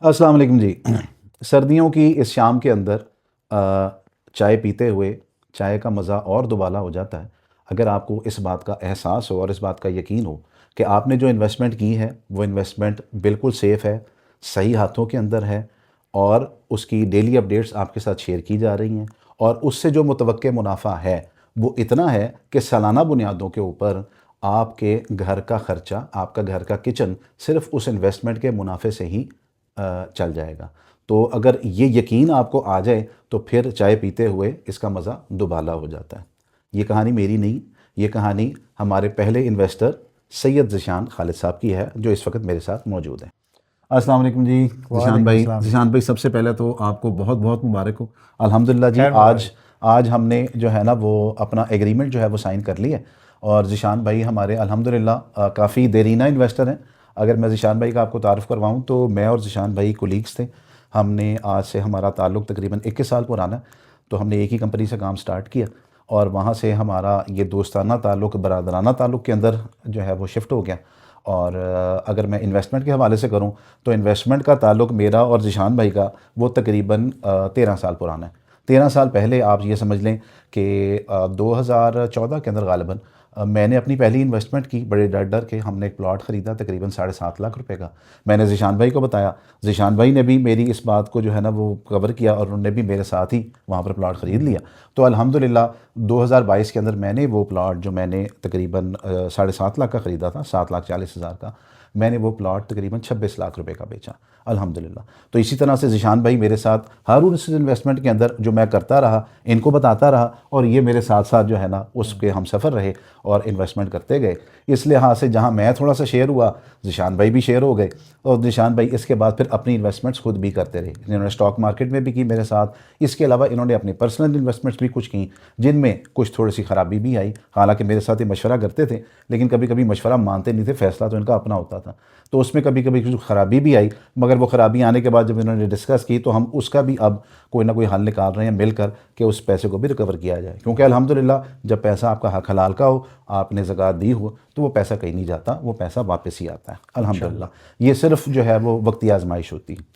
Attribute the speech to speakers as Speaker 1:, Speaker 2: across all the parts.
Speaker 1: अस्सलाम वालेकुम जी। सर्दियों की इस शाम के अंदर चाय पीते हुए चाय का मज़ा और दुबाला हो जाता है अगर आपको इस बात का एहसास हो और इस बात का यकीन हो कि आपने जो इन्वेस्टमेंट की है वो इन्वेस्टमेंट बिल्कुल सेफ़ है, सही हाथों के अंदर है और उसकी डेली अपडेट्स आपके साथ शेयर की जा रही हैं और उससे जो मुतवक्के मुनाफा है वो इतना है कि सालाना बुनियादों के ऊपर आपके घर का ख़र्चा, आपका घर का किचन सिर्फ़ उस इन्वेस्टमेंट के मुनाफे से ही चल जाएगा। तो अगर ये यकीन आपको आ जाए तो फिर चाय पीते हुए इसका मज़ा दुबाला हो जाता है। ये कहानी मेरी नहीं, ये कहानी हमारे पहले इन्वेस्टर सैयद ज़ीशान खालिद साहब की है जो इस वक्त मेरे साथ मौजूद हैं। अस्सलाम वालेकुम जी। ज़ीशान
Speaker 2: वालेकुम
Speaker 1: भाई,
Speaker 2: अस्सलाम।
Speaker 1: ज़ीशान भाई सबसे पहले तो आपको बहुत बहुत मुबारक हो। अल्हम्दुलिल्लाह जी,
Speaker 2: खैर
Speaker 1: आज
Speaker 2: मुबारक।
Speaker 1: आज हमने जो है ना वो अपना एग्रीमेंट जो है वो साइन कर लिया और ज़ीशान भाई हमारे अल्हम्दुलिल्लाह काफ़ी देरीना इन्वेस्टर हैं। अगर मैं ज़ीशान भाई का आपको तारुफ़ करवाऊँ तो मैं और ज़ीशान भाई कोलीग्स थे। हमने आज से हमारा ताल्लुक़ तकरीबन 21 साल पुराना है। तो हमने एक ही कंपनी से काम स्टार्ट किया और वहाँ से हमारा ये दोस्ताना ताल्लुक़, बरादराना ताल्लुक़ के अंदर जो है वो शिफ्ट हो गया। और अगर मैं इन्वेस्टमेंट के हवाले से करूँ तो इन्वेस्टमेंट का ताल्लुक़ मेरा और ज़ीशान भाई का वो तकरीबन 13 साल पुराना है। 13 साल पहले आप ये समझ लें कि 2014 के अंदर ग़ालिबन मैंने अपनी पहली इन्वेस्टमेंट की। बड़े डर डर के हमने एक प्लॉट ख़रीदा तकरीबन 7.5 लाख रुपए का। मैंने ज़ीशान भाई को बताया, ज़ीशान भाई ने भी मेरी इस बात को जो है ना वो कवर किया और उन्होंने भी मेरे साथ ही वहाँ पर प्लॉट ख़रीद लिया। तो अल्हम्दुलिल्लाह 2022 के अंदर मैंने वो प्लॉट जो मैंने तकरीबन 7.5 लाख का ख़रीदा था, 7,40,000 का, मैंने वो प्लॉट तकरीबन 26 लाख रुपए का बेचा अल्हम्दुलिल्लाह। तो इसी तरह से ज़ीशान भाई मेरे साथ हर उस इन्वेस्टमेंट के अंदर जो मैं करता रहा, इनको बताता रहा और ये मेरे साथ साथ जो है ना उसके हम सफ़र रहे और इन्वेस्टमेंट करते गए। इस लिहाज से जहाँ मैं थोड़ा सा शेयर हुआ, ज़ीशान भाई भी शेयर हो गए और ज़ीशान भाई इसके बाद फिर अपनी इन्वेस्टमेंट्स खुद भी करते रहे। इन्होंने स्टॉक मार्केट में भी की मेरे साथ, इसके अलावा इन्होंने अपनी पर्सनल इन्वेस्टमेंट्स भी कुछ की जिनमें कुछ थोड़ी सी ख़राबी भी आई। हालांकि मेरे साथ ये मशवरा करते थे लेकिन कभी कभी मशवरा मानते नहीं थे, फ़ैसला तो इनका अपना होता था। तो उसमें कभी कभी कुछ ख़राबी भी आई, मगर वो ख़राबी आने के बाद जब इन्होंने डिस्कस की तो हम उसका भी अब कोई ना कोई हल निकाल रहे हैं मिलकर कि उस पैसे को भी रिकवर किया जाए। क्योंकि अल्हम्दुलिल्लाह जब पैसा आपका हक हलाल का हो, आपने ज़कात दी हो, तो वो पैसा कहीं नहीं जाता, वो पैसा वापस ही आता है
Speaker 2: इंशाल्लाह।
Speaker 1: अल्हम्दुलिल्लाह। ये सिर्फ जो है वो वक्ती आजमाइश होती है।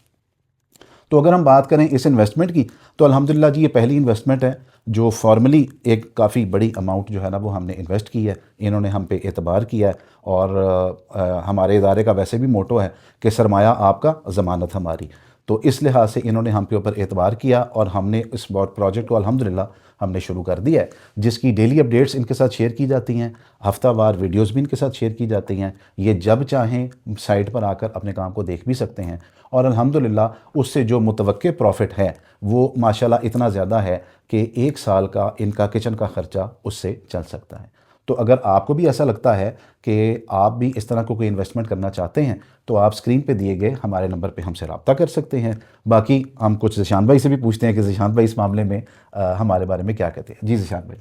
Speaker 1: तो अगर हम बात करें इस इन्वेस्टमेंट की तो अल्हम्दुलिल्लाह जी ये पहली इन्वेस्टमेंट है जो फॉर्मली एक काफ़ी बड़ी अमाउंट जो है ना वो हमने इन्वेस्ट की है। इन्होंने हम पे एतबार किया है और हमारे इदारे का वैसे भी मोटो है कि सरमाया आपका ज़मानत हमारी। तो इस लिहाज से इन्होंने हम पे ऊपर एतबार किया और हमने इस प्रोजेक्ट को अल्हम्दुलिल्लाह हमने शुरू कर दिया है, जिसकी डेली अपडेट्स इनके साथ शेयर की जाती हैं, हफ्तावार वीडियोस भी इनके साथ शेयर की जाती हैं। ये जब चाहें साइट पर आकर अपने काम को देख भी सकते हैं और अल्हम्दुलिल्लाह उससे जो मुतवक्के प्रॉफ़िट है वो माशाल्लाह इतना ज़्यादा है कि 1 साल का इनका किचन का ख़र्चा उससे चल सकता है। तो अगर आपको भी ऐसा लगता है कि आप भी इस तरह को कोई इन्वेस्टमेंट करना चाहते हैं तो आप स्क्रीन पे दिए गए हमारे नंबर पे हमसे रब्ता कर सकते हैं। बाकी हम कुछ ज़ीशान भाई से भी पूछते हैं कि ज़ीशान भाई इस मामले में हमारे बारे में क्या कहते हैं। जी ज़ीशान भाई।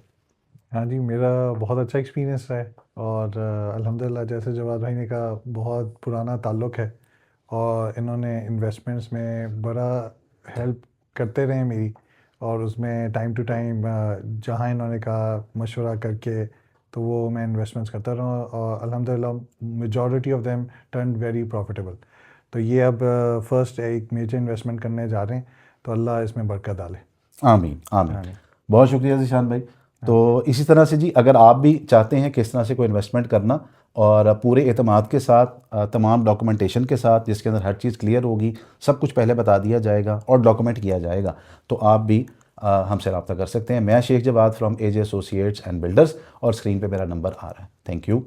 Speaker 2: हाँ जी, मेरा बहुत अच्छा एक्सपीरियंस रहा है और अल्हम्दुलिल्लाह जैसे जवाद भाई ने कहा बहुत पुराना ताल्लुक़ है और इन्होंने इन्वेस्टमेंट्स में बड़ा हेल्प करते रहे मेरी। और उसमें टाइम टू टाइम जहाँ इन्होंने कहा मशवरा करके तो वो मैं इन्वेस्टमेंट्स करता रहा और अल्हम्दुलिल्लाह majority of them turn very profitable. तो ये अब फर्स्ट एक मेजर इन्वेस्टमेंट करने जा रहे हैं, तो अल्लाह इसमें बरकत डाले।
Speaker 1: आमीन आमीन।
Speaker 2: आमीन।
Speaker 1: बहुत शुक्रिया ज़ीशान भाई। तो
Speaker 2: आमीन।
Speaker 1: इसी तरह से जी अगर आप भी चाहते हैं कि इस तरह से कोई इन्वेस्टमेंट करना और पूरे एतमाद के साथ तमाम डॉक्यूमेंटेशन के साथ जिसके अंदर हर चीज़ क्लियर होगी, सब कुछ पहले बता दिया जाएगा और डॉक्यूमेंट किया जाएगा, तो आप भी हमसे रब्ता कर सकते हैं। मैं Shaikh Jawad from AJ associates and builders और स्क्रीन पे मेरा नंबर आ रहा है। Thank you.